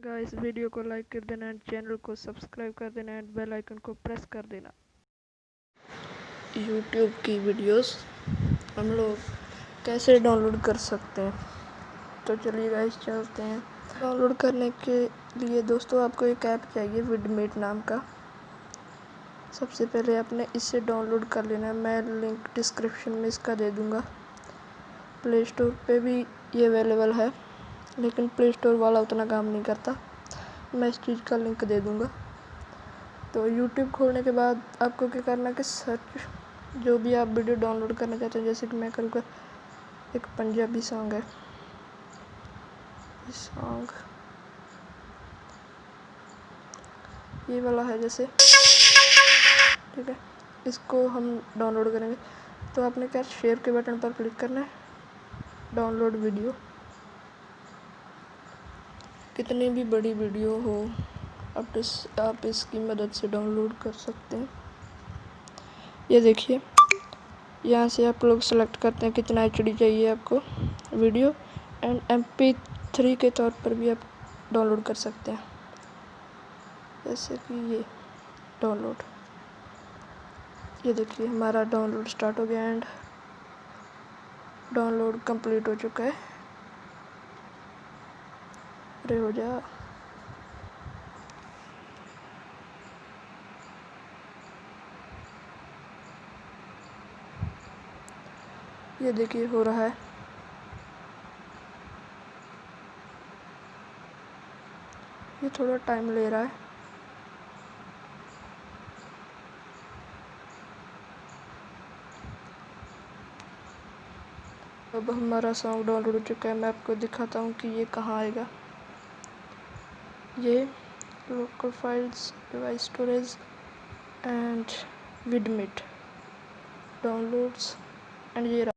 Guys video को like कर देना एंड चैनल को सब्सक्राइब कर देना एंड बेल आइकन को प्रेस कर देना। यूट्यूब की वीडियोस हम लोग कैसे डाउनलोड कर सकते हैं, तो चलिए गाइस चलते हैं। डाउनलोड करने के लिए दोस्तों आपको एक ऐप चाहिए विडमेट नाम का। सबसे पहले आपने इसे डाउनलोड कर लेना है। मैं लिंक डिस्क्रिप्शन में इसका दे दूँगा। प्ले स्टोर पे भी ये अवेलेबल है, लेकिन प्ले स्टोर वाला उतना काम नहीं करता। मैं इस चीज़ का लिंक दे दूँगा। तो यूट्यूब खोलने के बाद आपको क्या करना है कि सर्च जो भी आप वीडियो डाउनलोड करना चाहते हैं, जैसे कि मैं करूँगा एक पंजाबी सॉन्ग है, सॉन्ग ये वाला है जैसे, ठीक है। इसको हम डाउनलोड करेंगे तो आपने क्या शेयर के बटन पर क्लिक करना है, डाउनलोड वीडियो। कितनी भी बड़ी वीडियो हो आप इसकी मदद से डाउनलोड कर सकते हैं। ये देखिए, यहाँ से आप लोग सेलेक्ट करते हैं कितना HD चाहिए आपको वीडियो, एंड MP3 के तौर पर भी आप डाउनलोड कर सकते हैं। जैसे कि ये डाउनलोड, ये देखिए हमारा डाउनलोड स्टार्ट हो गया एंड डाउनलोड कंप्लीट हो चुका है। अरे हो जा, ये देखिए हो रहा है। ये थोड़ा टाइम ले रहा है। अब हमारा सॉन्ग डाउनलोड हो चुका है। मैं आपको दिखाता हूँ कि ये कहाँ आएगा। ये local files, device storage and Vidmate downloads, and ये